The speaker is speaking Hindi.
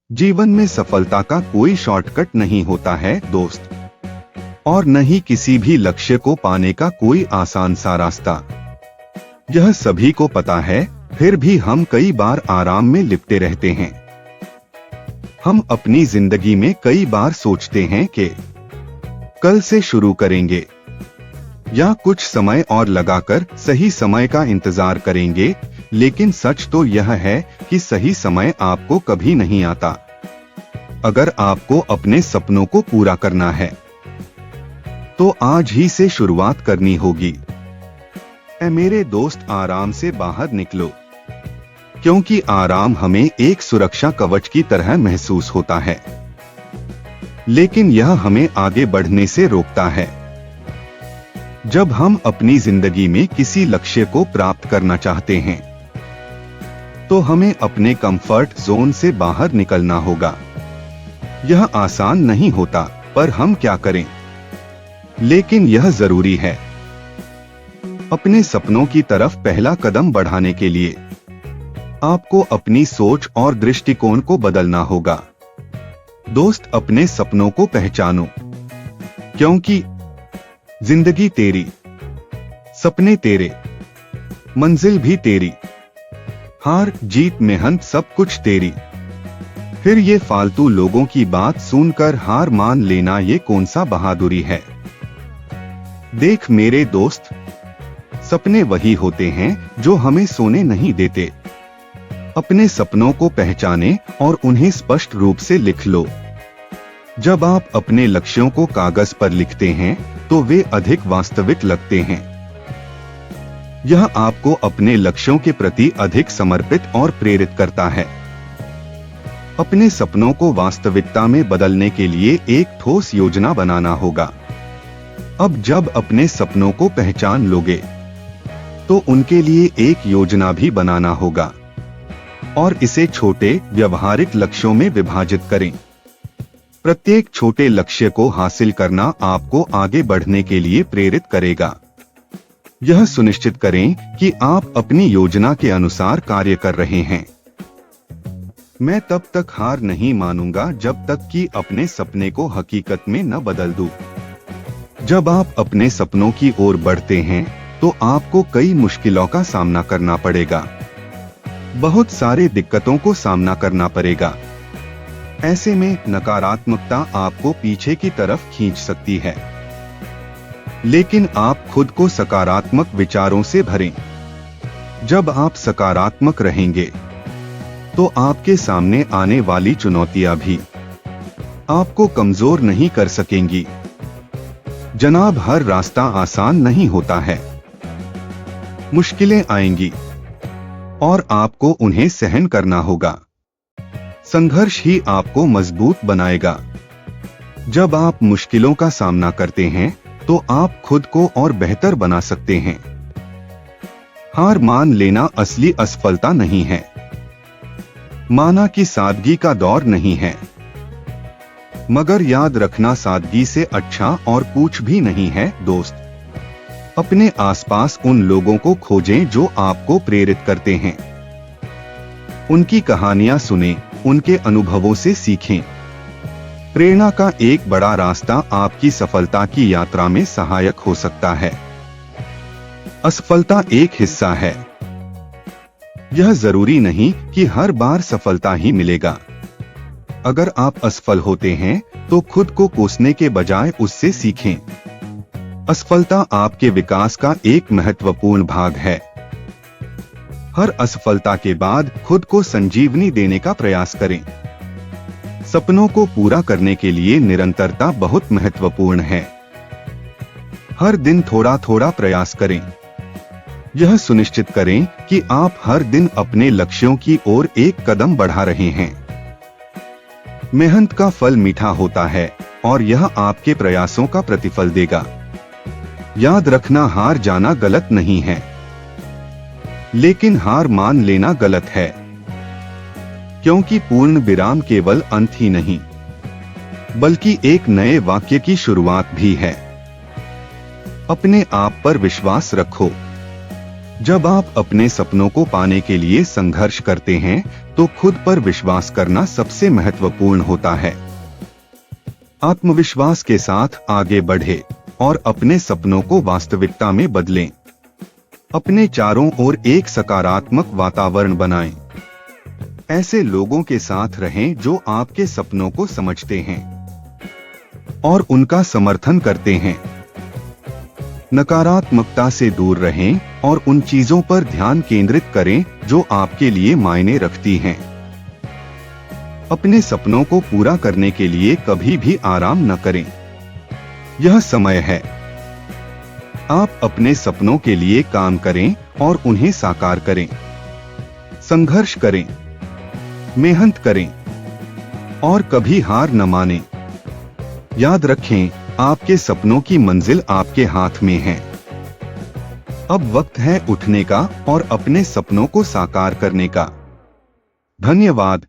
जीवन में सफलता का कोई शॉर्टकट नहीं होता है दोस्त, और न ही किसी भी लक्ष्य को पाने का कोई आसान सा रास्ता। यह सभी को पता है, फिर भी हम कई बार आराम में लिपटे रहते हैं। हम अपनी जिंदगी में कई बार सोचते हैं कि कल से शुरू करेंगे या कुछ समय और लगाकर सही समय का इंतजार करेंगे, लेकिन सच तो यह है कि सही समय आपको कभी नहीं आता। अगर आपको अपने सपनों को पूरा करना है तो आज ही से शुरुआत करनी होगी। ऐ मेरे दोस्त, आराम से बाहर निकलो, क्योंकि आराम हमें एक सुरक्षा कवच की तरह महसूस होता है, लेकिन यह हमें आगे बढ़ने से रोकता है। जब हम अपनी जिंदगी में किसी लक्ष्य को प्राप्त करना चाहते हैं तो हमें अपने कंफर्ट जोन से बाहर निकलना होगा। यह आसान नहीं होता, पर हम क्या करें, लेकिन यह जरूरी है। अपने सपनों की तरफ पहला कदम बढ़ाने के लिए आपको अपनी सोच और दृष्टिकोण को बदलना होगा। दोस्त, अपने सपनों को पहचानो, क्योंकि जिंदगी तेरी, सपने तेरे, मंजिल भी तेरी, हार जीत मेहनत सब कुछ तेरी। फिर ये फालतू लोगों की बात सुनकर हार मान लेना, ये कौन सा बहादुरी है। देख मेरे दोस्त, सपने वही होते हैं जो हमें सोने नहीं देते। अपने सपनों को पहचाने और उन्हें स्पष्ट रूप से लिख लो। जब आप अपने लक्ष्यों को कागज पर लिखते हैं तो वे अधिक वास्तविक लगते हैं। यह आपको अपने लक्ष्यों के प्रति अधिक समर्पित और प्रेरित करता है। अपने सपनों को वास्तविकता में बदलने के लिए एक ठोस योजना बनाना होगा। अब जब अपने सपनों को पहचान लोगे तो उनके लिए एक योजना भी बनाना होगा और इसे छोटे व्यवहारिक लक्ष्यों में विभाजित करें। प्रत्येक छोटे लक्ष्य को हासिल करना आपको आगे बढ़ने के लिए प्रेरित करेगा। यह सुनिश्चित करें कि आप अपनी योजना के अनुसार कार्य कर रहे हैं। मैं तब तक हार नहीं मानूंगा जब तक कि अपने सपने को हकीकत में न बदल दूं। जब आप अपने सपनों की ओर बढ़ते हैं तो आपको कई मुश्किलों का सामना करना पड़ेगा। बहुत सारे दिक्कतों को सामना करना पड़ेगा। ऐसे में नकारात्मकता आपको पीछे की तरफ खींच सकती है, लेकिन आप खुद को सकारात्मक विचारों से भरें। जब आप सकारात्मक रहेंगे तो आपके सामने आने वाली चुनौतियां भी आपको कमजोर नहीं कर सकेंगी। जनाब, हर रास्ता आसान नहीं होता है। मुश्किलें आएंगी और आपको उन्हें सहन करना होगा। संघर्ष ही आपको मजबूत बनाएगा। जब आप मुश्किलों का सामना करते हैं तो आप खुद को और बेहतर बना सकते हैं। हार मान लेना असली असफलता नहीं है। माना कि सादगी का दौर नहीं है, मगर याद रखना, सादगी से अच्छा और कुछ भी नहीं है। दोस्त, अपने आसपास उन लोगों को खोजें जो आपको प्रेरित करते हैं। उनकी कहानियां सुनें, उनके अनुभवों से सीखें। प्रेरणा का एक बड़ा रास्ता आपकी सफलता की यात्रा में सहायक हो सकता है। असफलता एक हिस्सा है। यह जरूरी नहीं कि हर बार सफलता ही मिलेगा। अगर आप असफल होते हैं तो खुद को कोसने के बजाय उससे सीखें। असफलता आपके विकास का एक महत्वपूर्ण भाग है। हर असफलता के बाद खुद को संजीवनी देने का प्रयास करें। सपनों को पूरा करने के लिए निरंतरता बहुत महत्वपूर्ण है। हर दिन थोड़ा थोड़ा प्रयास करें। यह सुनिश्चित करें कि आप हर दिन अपने लक्ष्यों की ओर एक कदम बढ़ा रहे हैं। मेहनत का फल मीठा होता है और यह आपके प्रयासों का प्रतिफल देगा। याद रखना, हार जाना गलत नहीं है, लेकिन हार मान लेना गलत है, क्योंकि पूर्ण विराम केवल अंत ही नहीं, बल्कि एक नए वाक्य की शुरुआत भी है। अपने आप पर विश्वास रखो। जब आप अपने सपनों को पाने के लिए संघर्ष करते हैं तो खुद पर विश्वास करना सबसे महत्वपूर्ण होता है। आत्मविश्वास के साथ आगे बढ़े और अपने सपनों को वास्तविकता में बदलें। अपने चारों ओर एक सकारात्मक वातावरण बनाएं। ऐसे लोगों के साथ रहें जो आपके सपनों को समझते हैं और उनका समर्थन करते हैं। नकारात्मकता से दूर रहें और उन चीजों पर ध्यान केंद्रित करें जो आपके लिए मायने रखती हैं। अपने सपनों को पूरा करने के लिए कभी भी आराम न करें। यह समय है। आप अपने सपनों के लिए काम करें और उन्हें साकार करें। संघर्ष करें, मेहनत करें और कभी हार न मानें। याद रखें, आपके सपनों की मंजिल आपके हाथ में है। अब वक्त है उठने का और अपने सपनों को साकार करने का। धन्यवाद।